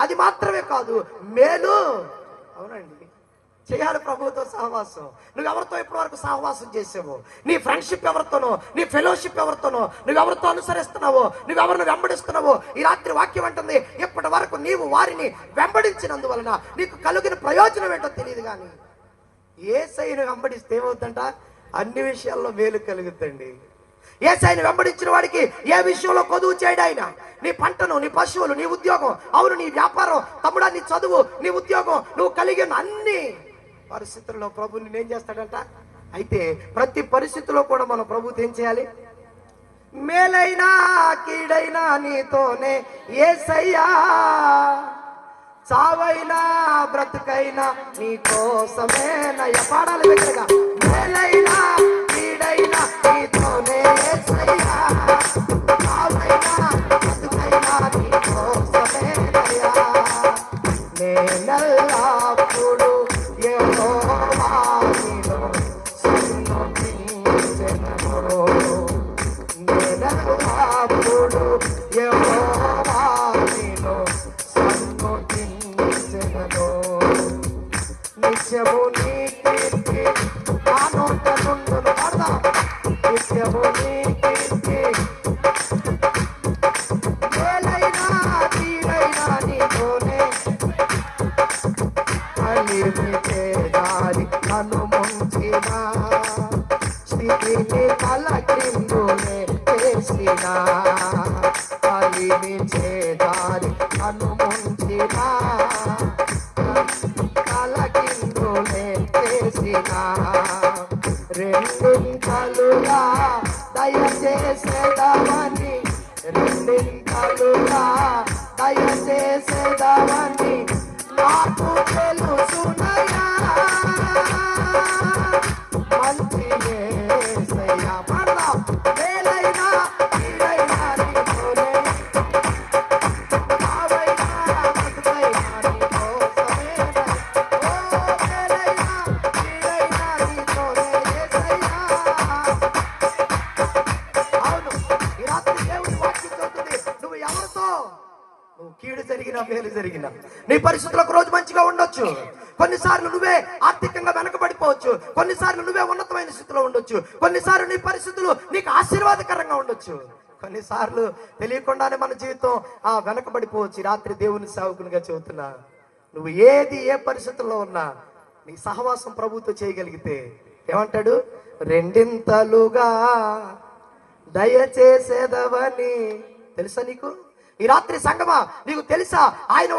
అది మాత్రమే కాదు, మేలు. అవునండి, చేయాలి ప్రభువుతో సహవాసం. నువ్వు ఎవరితో ఇప్పటి వరకు సహవాసం చేసావు? నీ ఫ్రెండ్షిప్ ఎవరితోనో, నీ ఫెలోషిప్ ఎవరితోనో, నువ్వు ఎవరితో అనుసరిస్తున్నావో, నువ్వు ఎవరిని వెంబడిస్తున్నావో. ఈ రాత్రి వాక్యం అంటుంది, ఇప్పటి వరకు నీవు వారిని వెంబడించినందువలన నీకు కలిగిన ప్రయోజనం ఏంటో తెలియదు. కానీ యేసయ్యను వెంబడిస్తే ఏమవుతుందంట? అన్ని విషయాల్లో మేలు కలుగుతండి. యేసయ్యను వెంబడించిన వాడికి ఏ విషయంలో కొదువు చేయడు ఆయన. నీ పంటను, నీ పశువులు, నీ ఉద్యోగం, అవును నీ వ్యాపారం, తమ్ముడా నీ చదువు, నీ ఉద్యోగం, నువ్వు కలిగిన అన్ని పరిస్థితుల్లో ప్రభు నేనేం చేస్తాడంట? అయితే ప్రతి పరిస్థితిలో కూడా మనం ప్రభుతో ఏం చేయాలి? మేలైనా కీడైనా నీతోనే యేసయ్యా, చావైనా బ్రతుకైనా నీకోసమే నయ. పాడాలి దగ్గరగా. మేలైనా కీడైనా నీతోనే యేసయ్యా, చావైనా బ్రతుకైనా నీకోసమే నయ. నేనెల్లప్పుడు యెహోవాను సన్నుతించెదను, నేనెల్లప్పుడు యెహోవాను సన్నుతించెదను. నిత్యము నీ కీర్తి నా నోట నుండును. పాడదాం. నిత్యము నీ కీర్తి, మేలైనా కీడైనా నీతోనే. కలిమితే దారి నన్ను ముంచిన స్థితిని తలక్రిందులే చేసిన. కలిమితే దారి నన్ను ముంచిన తలకిందులే చేసిన. రెండింతలుగా దయచేసేదవని, రెండింతలుగా దయచేసేదవని నాకు తెలుసునయ్యా. మంచి యేసయ్యా. పాడదాం. మేలైనా కీడైనా నీతోనే, చావైనా బ్రతుకైనా నీకోసమే. ఓ మేలైనా కీడైనా నీతోనే యేసయ్యా. అవును, ఈ రాత్రి దేవుని వాక్యం చదువుతుంది. నువ్వు ఎవరితో, నువ్వు కీడు జరిగినా మేలు జరిగినా, నీ పరిస్థితులు ఒక రోజు మంచిగా ఉండొచ్చు, కొన్నిసార్లు నువ్వే ఆర్థికంగా వెనకబడిపోవచ్చు, కొన్నిసార్లు నువ్వే ఉన్నతమైన స్థితిలో ఉండొచ్చు, కొన్నిసార్లు నీ పరిస్థితులు నీకు ఆశీర్వాదకరంగా ఉండొచ్చు, కొన్నిసార్లు తెలియకుండానే మన జీవితం వెనకబడిపోవచ్చు. రాత్రి దేవుని సేవకునిగా చెబుతున్నా, నువ్వు ఏది ఏ పరిస్థితుల్లో ఉన్నా నీ సహవాసం ప్రభుతో చేయగలిగితే ఏమంటాడు? రెండింతలుగా దయచేసేదవని. తెలుసా నీకు? ఈ రాత్రి సంగమా, నీకు తెలుసా ఆయన